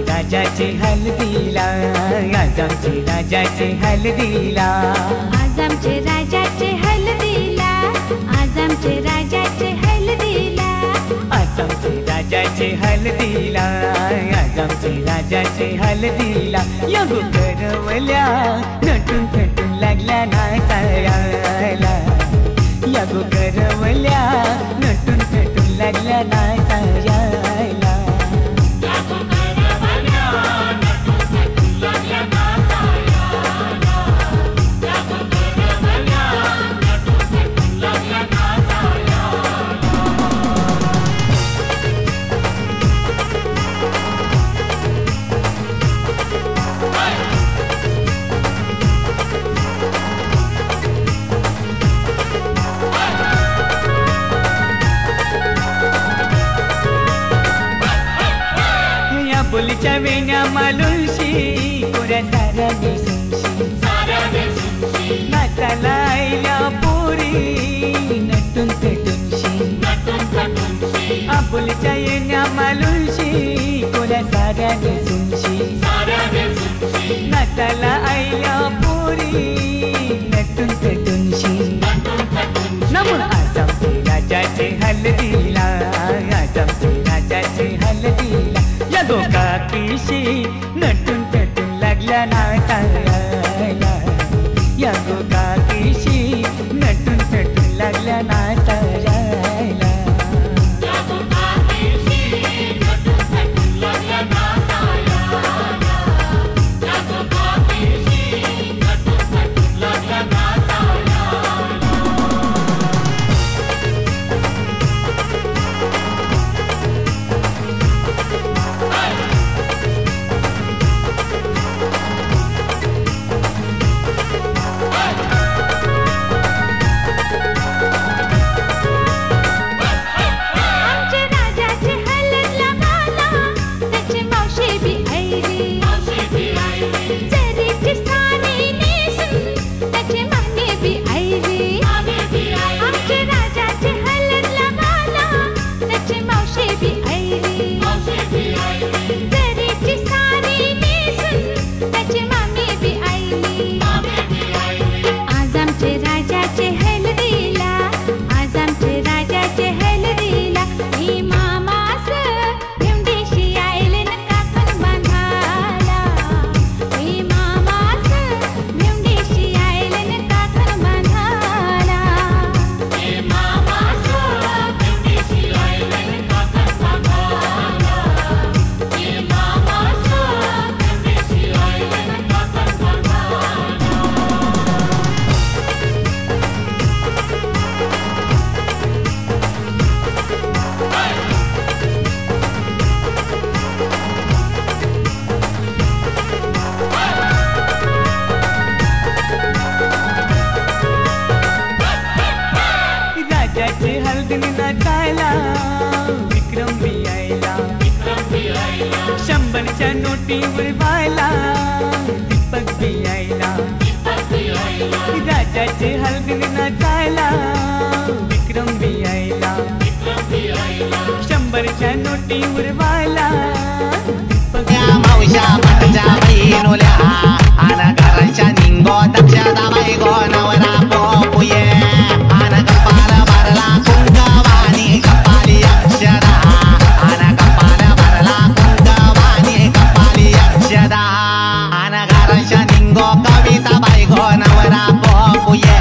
राजाचे हल्दीला, आज आमचे राजाचे हल्दीला, आज आमचे राजाचे हल्दीला, आज आमचे राजाचे हल्दीला, आज आमचे राजाचे हल्दीला, आज आमचे राजाचे हल्दीला. या गोकरवल्या नटून थटून लागल्या नाचायला, या गोकरवल्या नटून थटून लागल्या नाचायला. बोलीच्या वेण्या मालुशी कोऱ्या साऱ्या दिसूशी, नाचायला आयल्या पोरी नटून पेटूनशी, मालुंशी कोऱ्या साऱ्याने सुंशी नाचाला आईल्या पोरी नटून तटूनशी नम आज आमचे राजाचे हलदीला आज आमचे राजाचे हलदीला या गोकाकीशी नटून तटून लागल्या नाचायला या गोकाकीशी नटून तटून लागल्या नाचायला नाचायला विक्रम बी आयला 100च्या नोटी उडवायला दीपक बी आयला राजाचे हलदीन नाचायला विक्रम बी आयला 100च्या नोटी उडवायला मावशा पाटच्या बहिणोल्या आना घराच्या निंगो दक्षदा बाई गो नवरा पोपुये आना कपाल भरला कुंकवानी कपाली अक्षदा आना कपाल भरला कुंकवानी कपाली अक्षदा आना घराच्या निंगो कविता बाई गो नवरा पोपुये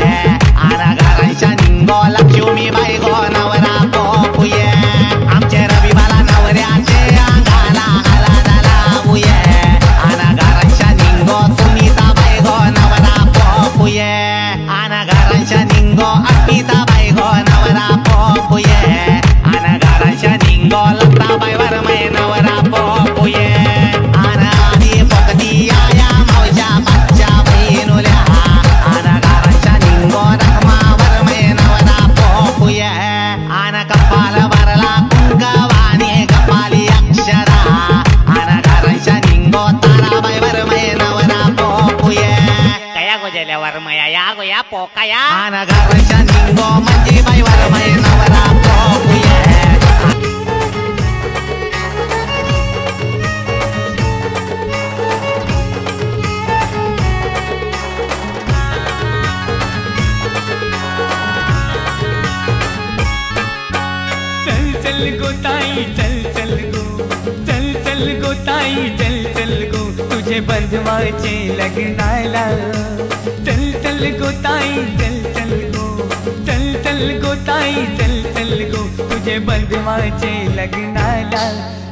आना घराच्या निंगो लक्ष्मी बाई गो नवरा पोपुये आमचे रविवाला नवऱ्याचे अंगाला आना घराच्या निंगो सुनीता बाई गो नवरा पोपुये आना घराच्या निंगो अस्मिता बाई गो नवरा पोपुये आना घराच्या निंगो लता बाई वरमे नवरा पोपुये आना आधी पोकती या मावशा पाटच्या बहिणोल्या आना घराच्या निंगो रखमा वरमे नवरा पोपुये आना कपाल भरला कुंकवानी कपाली अक्षरा आना घराच्या निंगो ताराबाई वरमे नवरा पोपुये कया गोजल्या वरमया या गो या पोकाया आना घराच्या निंगो मंजी बाई वरमे नवरा पोपुये चल चल गो ताई चल चल गो चल चल गो ताई चल चल गो तुझे बंधवाचे लग्नाला चल चल गो ताई चल चल गो चल चल गो ताई चल चल गो तुझे बंधवाचे लग्नाला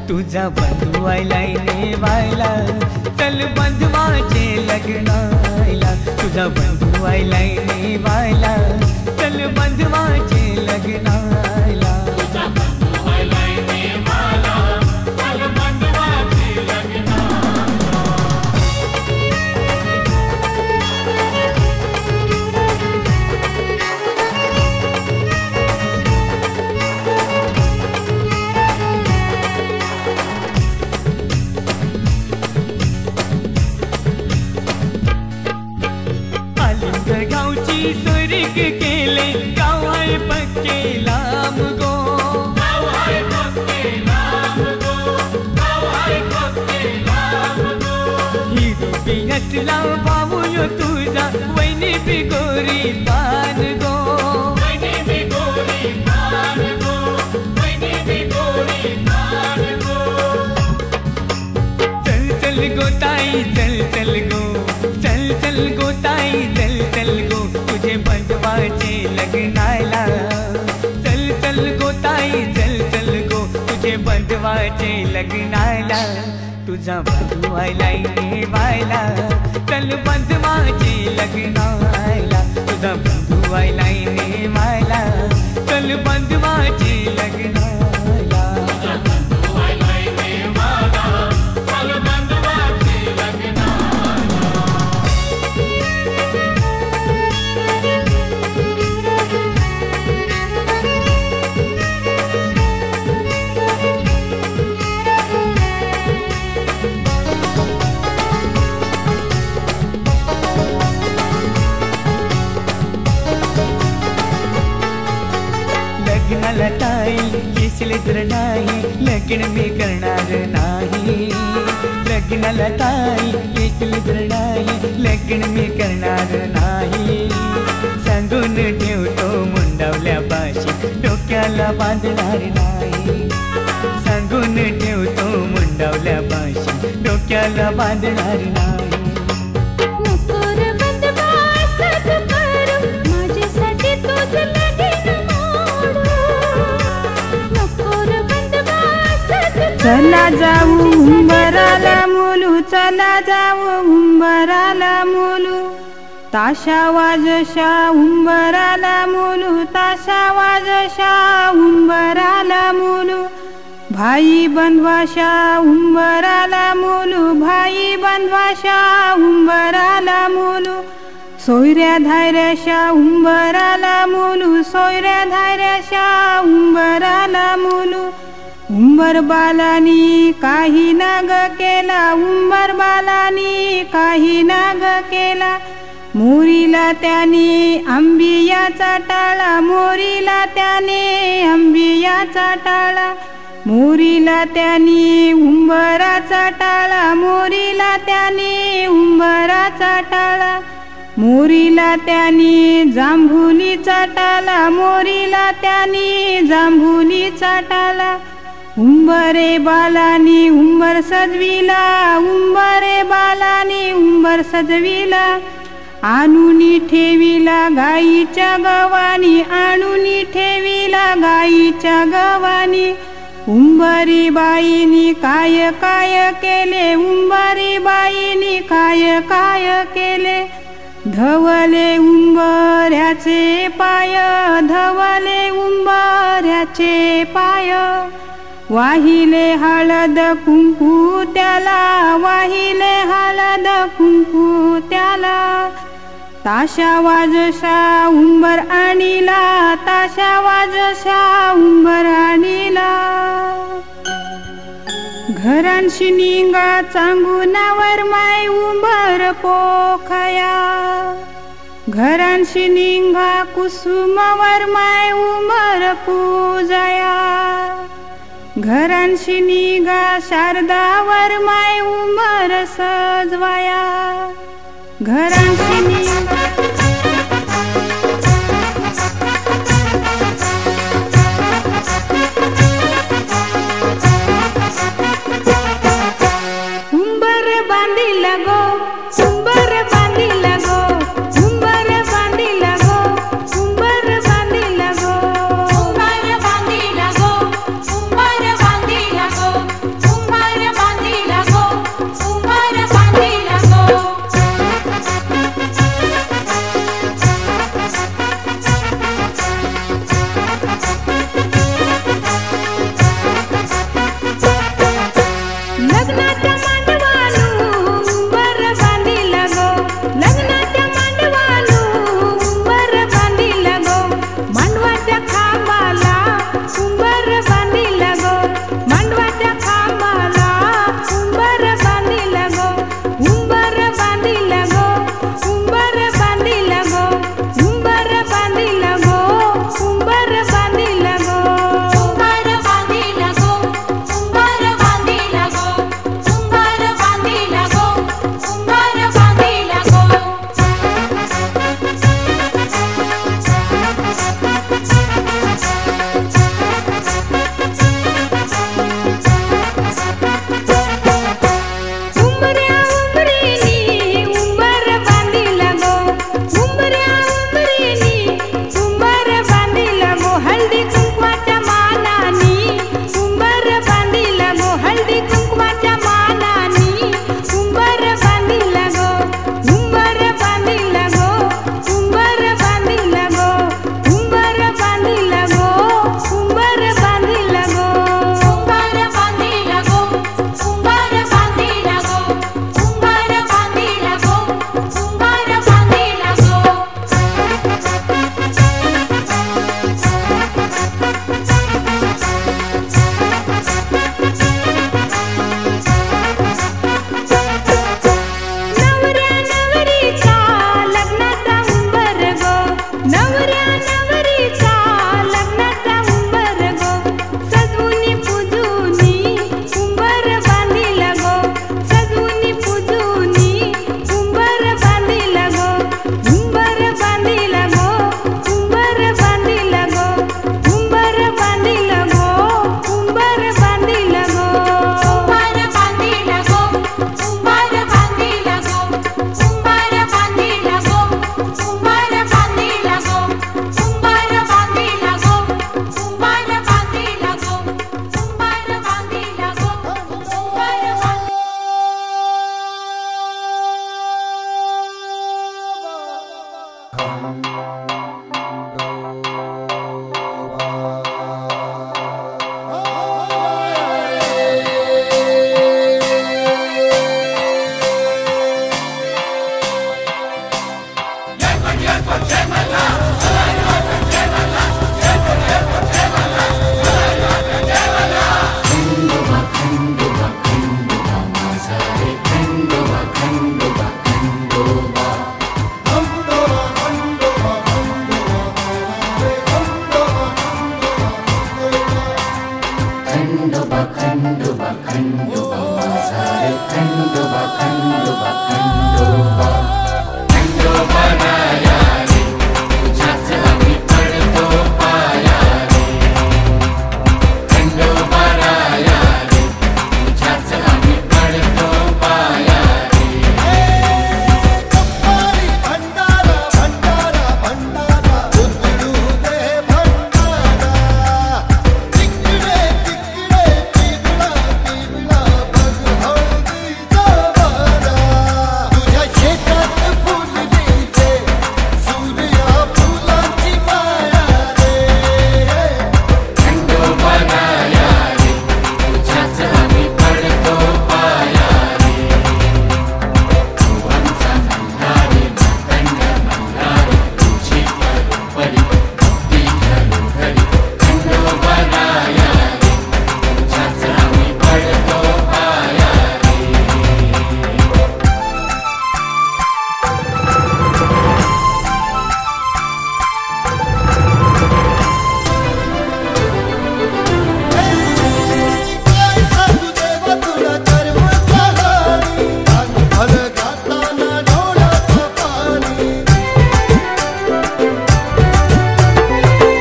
तुझा बंधू आयलाय नेवायला चल बंधवाचे लग्नाला तुझा बंधू आयलाय नेवायला चल बंधवाचे लग्नाला स्वर्ग केले गाव आहे पक्केला दिसला भाऊ यो तुझा वहिनी बिगोरी पान गो वहिनी बिगोरी पान गो वहिनी बिगोरी पान गो चल चल गो ताई चल चल गो चल चल गो ताई चल चल गो तुझे बंधवाचे लग्नाला चल चल गो ताई चल चल गो तुझे बंधवाचे लग्नाला तुझा बंधू आयलाय नेवायला चल बंधवाचे लग्नाला तुझा बंधू आयलाय नेवायला चल बंधवाचे लग्नाला लग्नाला ताई येशील तर नाही लग्न मी करणार नाही लग्नाला ताई येशील तर नाही लग्न मी करणार नाही सांगून ठेवतो मुंडावल्या पाशी डोक्याला बांधणार नाही सांगून ठेवतो मुंडावल्या पाशी डोक्याला बांधणार नाही चला जाऊ उंबराला मुलू चला जाऊ उंबराला मुलू ताशा वाजशा उंबराला मुलू ताशा वाजशा उंबराला मुलू भाई बंधवाशा उंबराला मुलू भाई बंधवाशा उंबराला मुलू सोयऱ्या धायऱ्याशा उंबराला मुलू सोयऱ्या धायऱ्याशा उंबराला मुलू उंबर बालानी काही नाग केला उंबर बालानी काही नाग केला मोरीला त्याने आंबियाचा टाळा मोरीला त्याने आंबियाचा टाळा मोरीला त्याने उंबराचा टाळा मोरीला त्याने उंबराचा टाळा मोरीला त्याने जांभुलीचा टाळा मोरीला त्याने जांभुलीचा टाळा उंबरे बालानी उंबर सजविला उंबरे बालानी उंबर सजविला आणूनी ठेविला गाईच्या गवानी आणूनी ठेविला गाईच्या गवानी उंबरी बाईनी काय काय केले उंबरी बाईनी काय काय केले धवले उंबऱ्याचे पाय धवले उंबऱ्याचे पाय वाहिले हळद कुंकू त्याला वाहिले हळद कुंकू त्याला ताशा वाजशा उंबर आणीला ताशा वाजशा उंबर आणीला घरांशी निंगा चांगुनावर माय उंबर पोखया घरांशी निंगा कुसुमावर माय उंबर पूजया घरांशी निगा शारदावर माय उंबर सजवाया घरांशी निगा उंबर बांधिला गो उंबर बांधिला गो उंबर बांधिला गो उंबर बांधिला गो उंबर बांधिला गो उंबर बांधिला गो उंबर बांधिला गो उंबर बांधिला गो खंडोबा खंडोबा खंडोबा माझा रे खंडोबा खंडोबा खंडोबा खंडोबा राया रे तुझ्याच आम्ही पडतो पाया रे खंडोबा राया रे तुझ्याच आम्ही पडतो पाया रे कप्पारी भंडारा भंडारा भंडारा उतरू दे भंडारा तिकडे तिकडे पिवळा पिवळा बघ हळदीचा वारा तुझ्या शेतात फुलली रे सूर्या फुलांची माया रे खंडोबा राया रे तुझ्याच आम्ही पडतो पाया रे तू आमचा मल्हारी मातंड मल्हारी तुझी परोपरी भक्ती घरोघरी खंडोबा राया रे तुझ्याच आम्ही पडतो पाया रे काय सांगू देवा तुला कर्म कहाणी अंग भर गाताना डोळ्याचं पाणी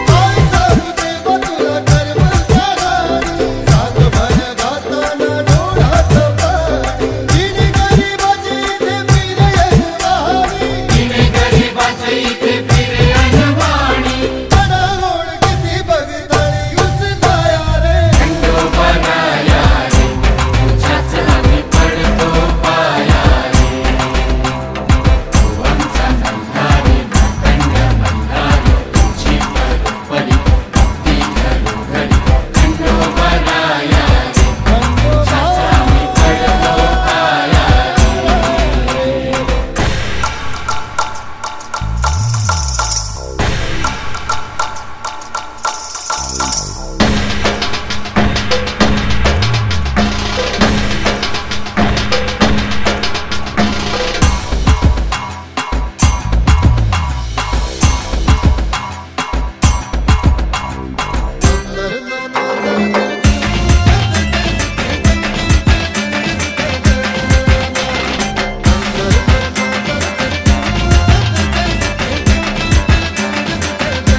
काय सांगू देवा तुला कर्म कहाणी अंग भर गाताना डोळ्याचं पाणी तिने गरीबाची इथे फिरे अनवाणी तिने गरीबाचं इथे फिरे अनवाणी मला ओळखीची बघताळी उचलाया रे खंडोबा राया रे तुझ्याच आम्ही पडतो पाया रे तू आमचा मल्हारी मातंड मल्हारी तुझी परोपरी भक्ती घरोघरी खंडोबा राया रे तुझ्याच आम्ही पडतो पाया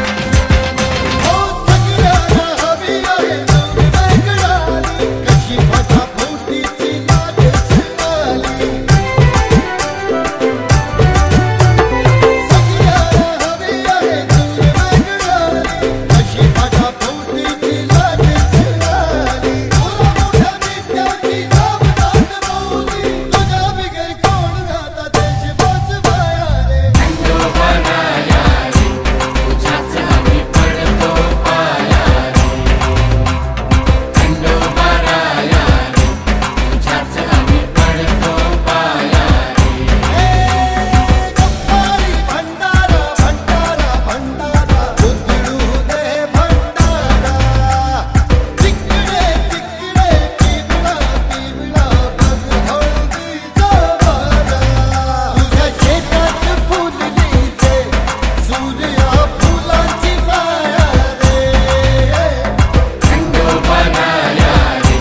ओ सगळ्यांना हवी आहे दूर वेगळाली कशी माझ्या भोवतीची लाजच आली सगळ्यांना हवी आहे दूर वेगळाली कशी माझ्या भोवतीची लाजच आली तुला मोठ्या विद्यार्थी नामदान मौली तुझ्या बिगर कोण राहता देश वाचवाया रे खंडोबा राया रे तुझ्याच आम्ही पडतो पाया रे खंडोबा राया रे तुझ्याच आम्ही पडतो पाया रे कप्पारी भंडारा भंडारा भंडारा उतरू दे भंडारा तिकडे तिकडे पिवळा पिवळा बघ हळदीचा वारा तुझ्या शेतात फुलली रे सूर्या फुलांची माया रे खंडोबा राया रे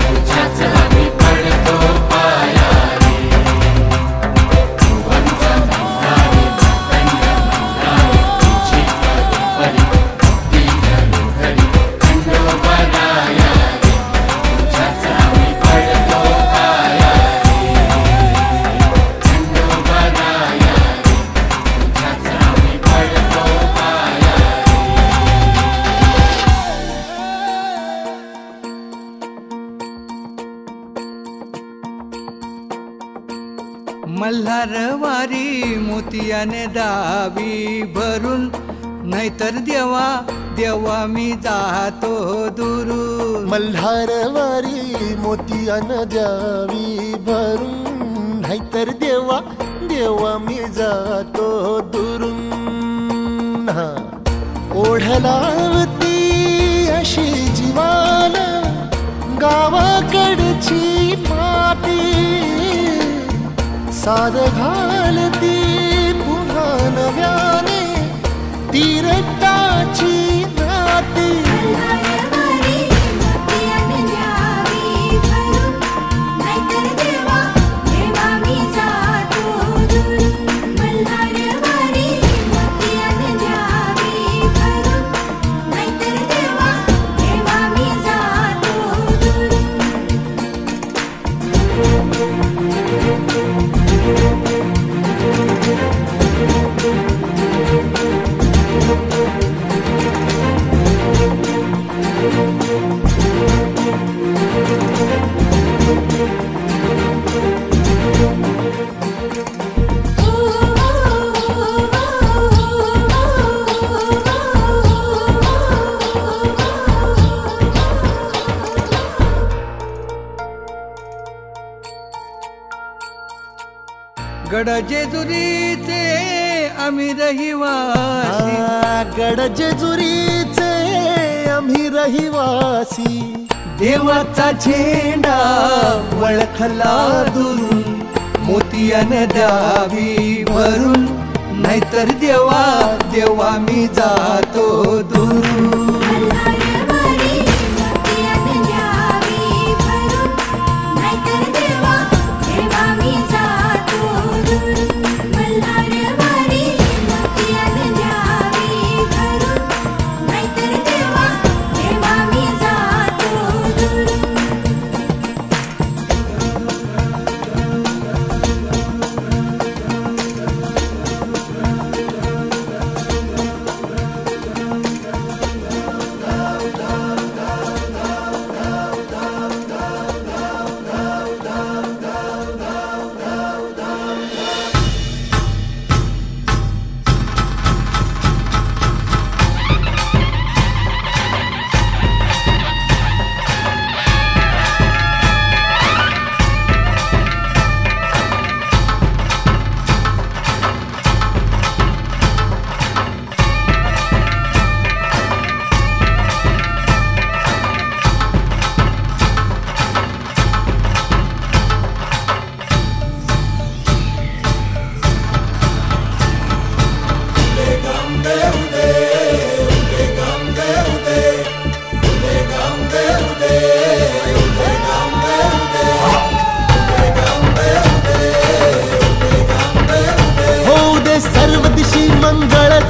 तुझ्याच आम्ही पडतो पाया रे तू आमचा मल्हारी मातंड मल्हारी तुझी परोपरी भक्ती घरोघरी खंडोबा राया रे तुझ्याच आम्ही पडतो पाया रे खंडोबा राया रे तुझ्याच आम्ही पडतो पाया मल्हारवारी मोतियाने दावी भरून नाहीतर देवा देवा मी जातो दुरून मल्हारवारी मोतियान द्यावी भरून नाहीतर देवा देवा मी जातो दुरून हा. ओढलावती अशी जीवान गावाकडची माती साद घालती पुन्हा नव्याने तीरटाची नाती मल्हारवारी मोतियाने गड जेजुरीचे आम्ही रहिवासी, गड जेजुरीचे आम्ही रहिवासी, देवाचा झेंडा वळखला दुरून, मोतियानं द्यावी भरून, नाहीतर देवा देवा मी जातो दुरून.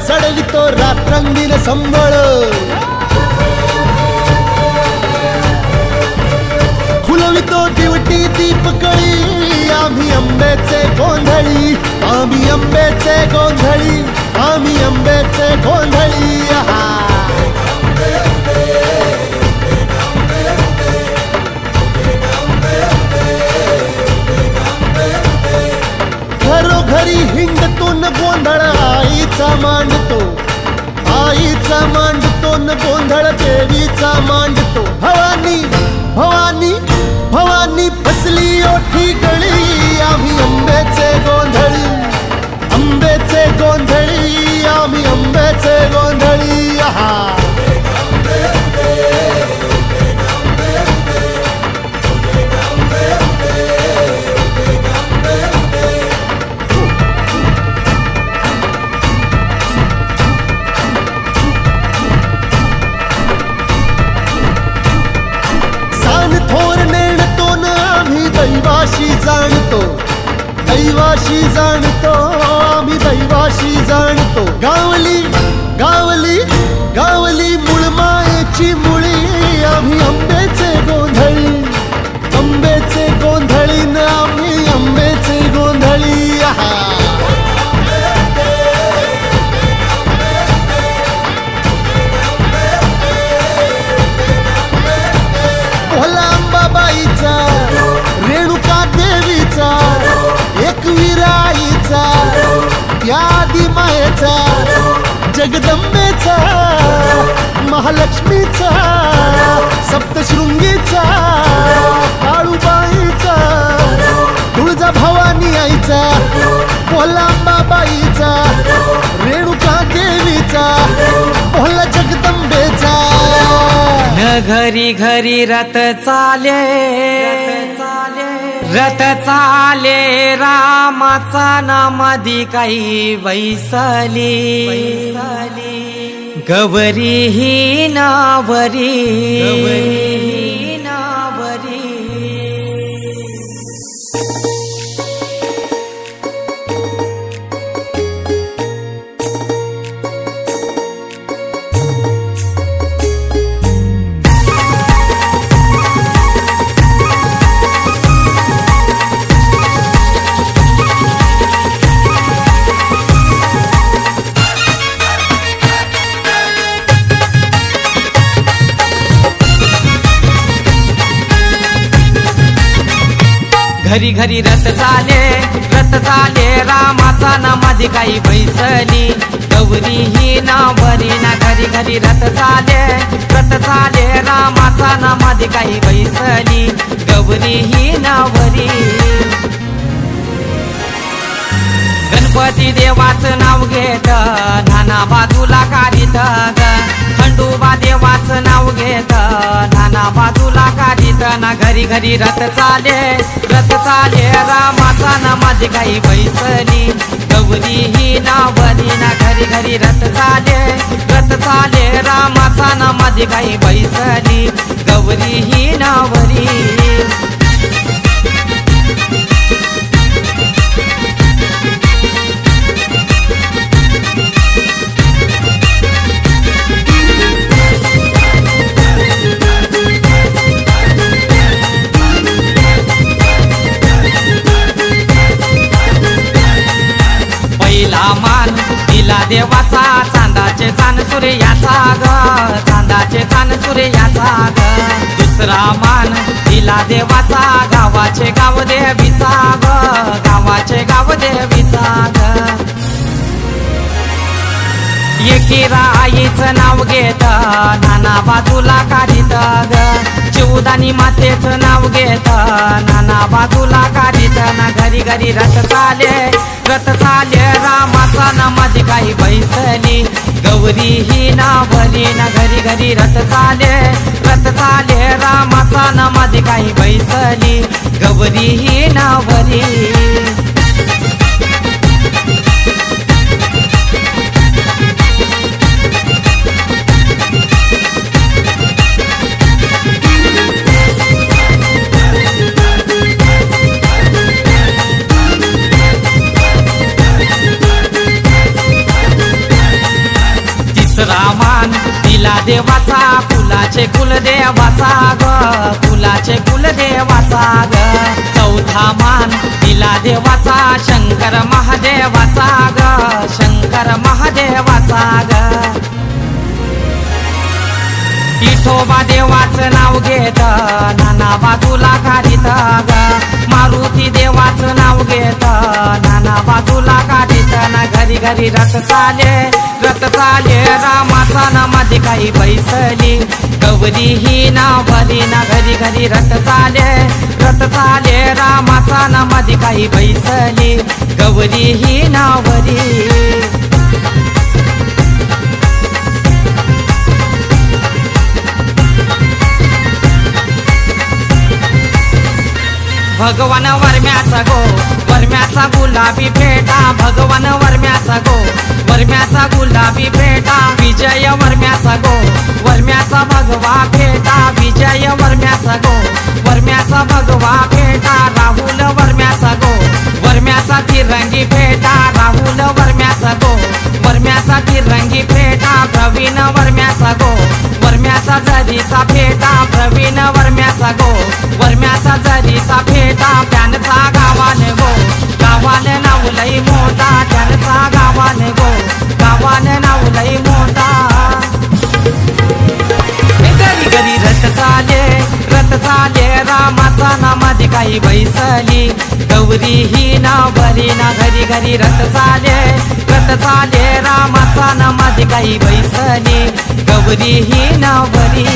चढवितो रात्रंगीन संबळ, फुलवितो दिवटी दीपकळी, आम्ही आंब्याचे गोंधळी, आम्ही आंब्याचे गोंधळी, आम्ही आंब्याचे गोंधळी. घरोघरी हिंडतो न गोंधळ आईचा मांडतो, आईचा मांडतो न गोंधळ देवीचा मांडतो. भवानी भवानी भवानी फसली ओठी गळी, आम्ही आंब्याचे गोंधळी, आंब्याचे गोंधळी, आम्ही आंब्याचे गोंधळी. दैवाशी जाणतो, दैवाशी जाणतो, आम्ही दैवाशी जाणतो. गावली गावली गावली मुळमायेची मुळी, आम्ही आंब्याचे गोंधळी, आंब्याचे गोंधळी न आम्ही आंब्याचे गोंधळी. भोला अंबाबाईचा, रेणुका देवीचा, एकविराईचा, यादी मायेचा, जगदंबेचा, महालक्ष्मीचा, सप्तशृंगीचा, काळूबाईचा, तुळजा भवानी आईचा, भोला अंबाबाईचा, रेणुका देवीचा, भोला जगदंबेचा. न घरी घरी रथ चाले, रथ चाले रामाचा नामादी काही वैसली, गवरी ही नावरी, गवरी ही नावरी. घरी घरी रथ चाले रामाचा नामादी काही बैसली, गौरी ही नावरी ना. घरी घरी रथ चाले रामाचा नामादी काही बैसली, गौरी ही नावरी. गणपती देवाचं नाव घेत नाना बाजूला काढीत ग खंडोबा देवाचं नाव घेत नाना बाजूला काढीत ना घरी घरी रथ चाले रामाचा ना माझी काही बैसली गौरी ही नावली ना घरी घरी रथ चाले रामाचा ना माझी काही बैसली गौरी ही नावली पहिला मान दिला देवाचा चांदाचे चान सूर्याचा ग चांदाचे चान सूर्याचा ग दुसरा मान दिला देवाचा गावाचे गाव देवीचा ग गावाचे गाव देवीचा ग एकीरा आईचं नाव घेत नाना बाजूला काढीत ग चिवदानी मातेचं नाव घेत नाना बाजूला काढीत ना घरी घरी रथ चाले रामाचा ना माझी काही बैसली गौरी ही नावली ना घरी घरी रथ चाले रामाचा ना माझी काही बैसली गौरी ही नावली तिसरा मान दिला देवाचा कुलाचे कुलदेवाचा ग कुलाचे कुलदेवाचा ग चौथा मान दिला देवाचा शंकर महादेवाचा ग शंकर महादेवाचा ग विठोबा देवाचं नाव घेत नाना बाजूला काढीत ग मारुती देवाचं नाव घेत नाना बाजूला काढीत ना घरी घरी रथ चाले रामाचा ना माझी काही बैसली गौरी ही नावली ना घरी घरी रथ चाले रामाचा ना माझी काही बैसली गौरी ही नावली भगवान वर्म्याचा गुलाबी फेटा भगवान वर्म्याचा गुलाबी फेटा विजय वर्म्याचा भगवा फेटा विजय वर्म्याचा भगवा फेटा राहुल वर्म्याचा तिरंगी फेटा राहुल वर्म्याचा तिरंगी फेटा प्रवीण वर्म्याचा जरीचा फेटा प्रवीण वर्म्याचा जरीचा फेटा त्यांचा गावाने नाव लई मोठा त्यांचा गावाने नाव लई मोठा घरी घरी रथ चाले रामाचा ना माझी काही बैसली गौरी ही नावली ना घरी घरी रथ चाले रामाचा ना माझी काही बैसली गौरी ही नावली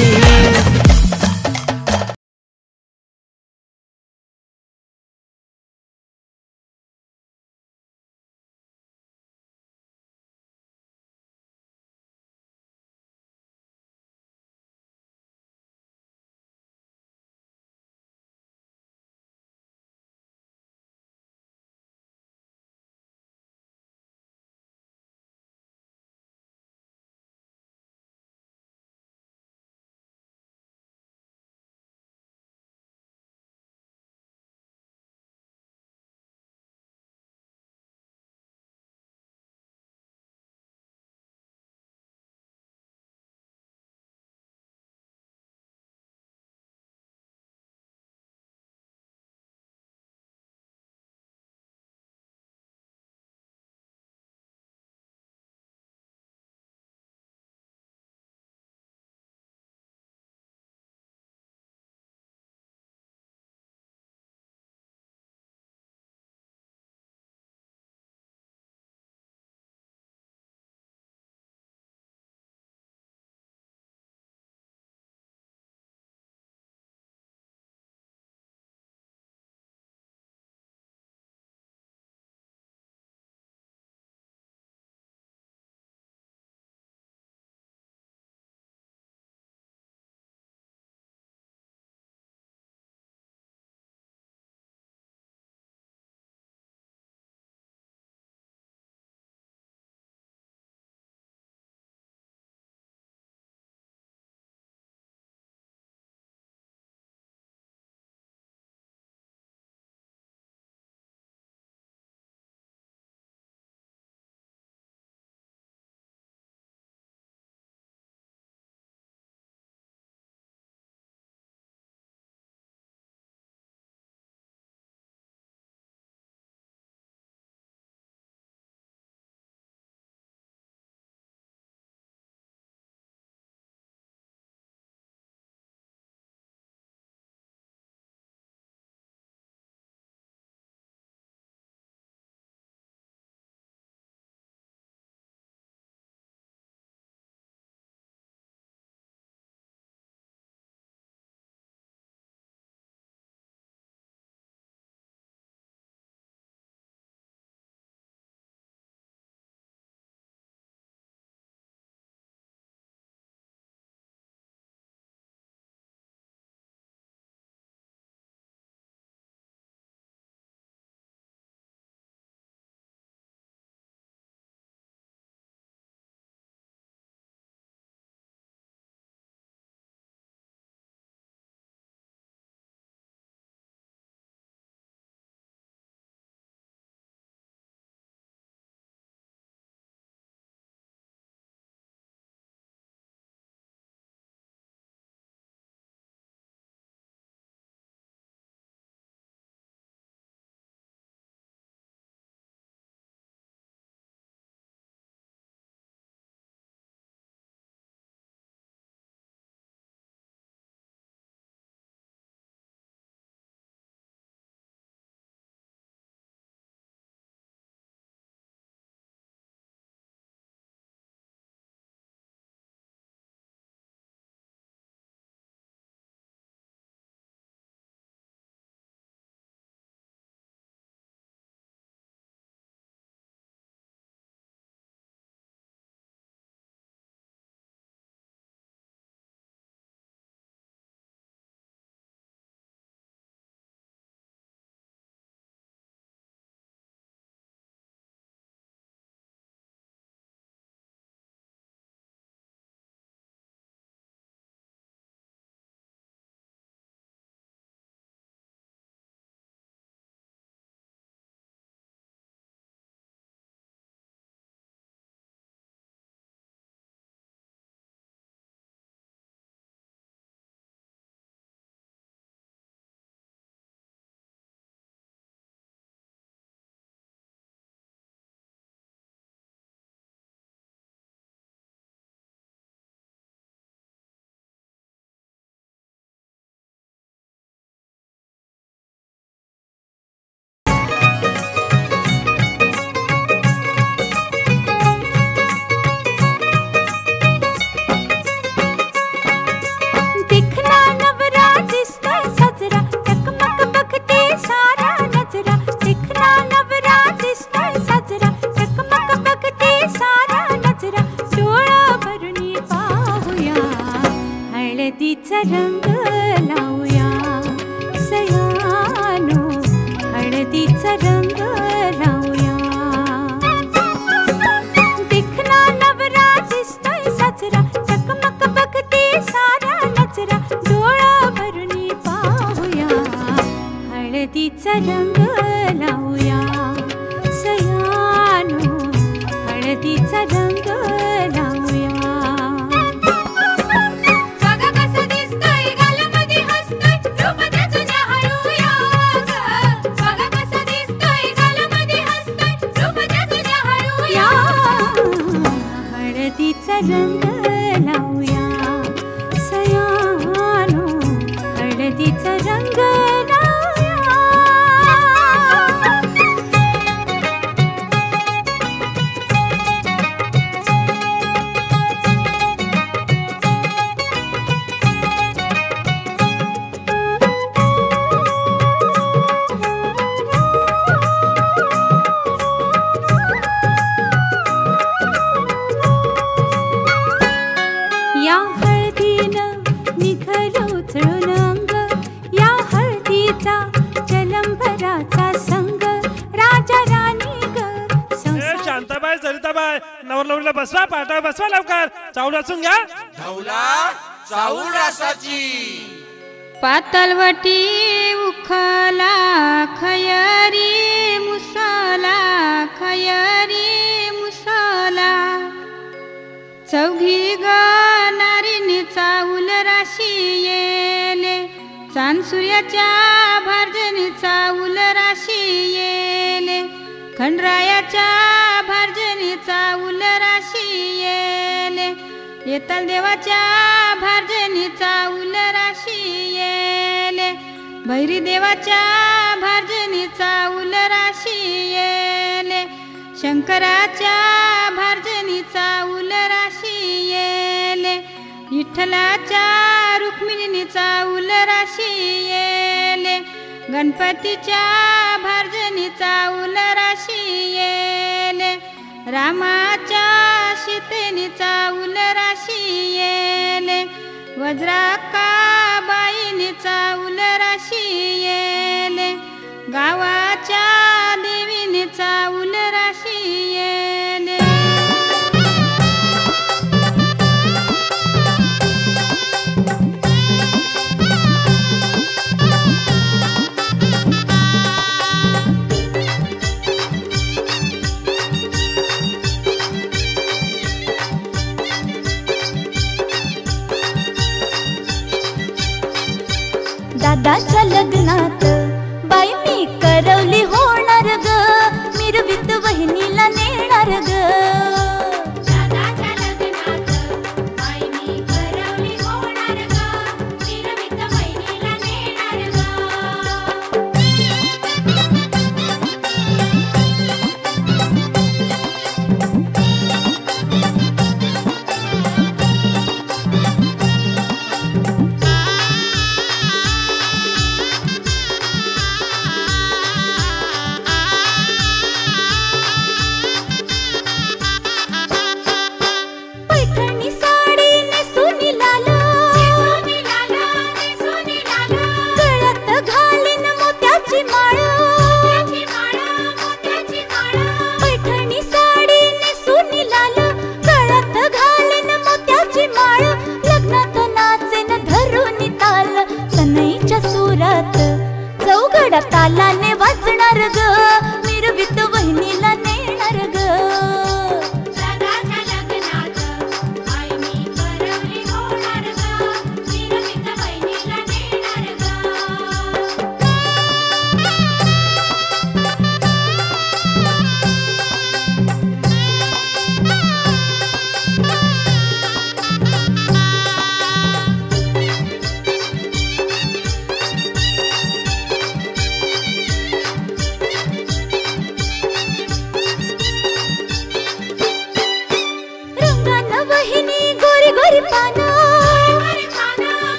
हळदीचा रंग लावूया सयानो, हळदीचा रंग लावूया. दिखना नवरा दिसतोय साजरा, चकमक बघते सारा नजरा, डोळा भरून पाहूया हळदीचा रंग लावूया सयानो, हळदीचा रंग लावूया. बघा कसं दिसतोय गालामध्ये हसतोय, रूप त्याचं न्याहाळूया ग. बघा कसं दिसतोय गालामध्ये हसतोय, रूप त्याचं न्याहाळूया. हळदीचा रंग लावूया सयानो, हळदीचा रंग लावूया. या हळदीनं निघलो उचळून अंग, या हळदीचा जलंभराचा संग, राजा राणी ग संसार. शांताबाई, सरिताबाई, नवरनवरीला बसवा, पाटा बसवा लवकर, चावल वाचून घ्या. धवला चाऊल रासाची. पातलवटी उखला खयरी मुसला, खयरी मुसला. चौघी ग नारीने चाऊल राशी येले, चांद सूर्याच्या भारजनी चाऊल राशी येले, खंडरायाच्या भारजनी चाऊल राशी येले, येताल देवाच्या भारजनी चाऊल राशी येले, भैरी देवाच्या भारजनी चाऊल राशी येले, शंकराच्या भारजनी चाऊल राशी येले, विठ्ठलाच्या रुक्मिणीने चाऊल राशी येले, गणपतीच्या भारजनी चाऊल राशी येले, रामाच्या सीतेने चाऊल राशी येले, वज्राकाबाईने चाऊल राशी येले, गावाच्या देवीने चाऊल राशी येले. दादाच्या लग्नात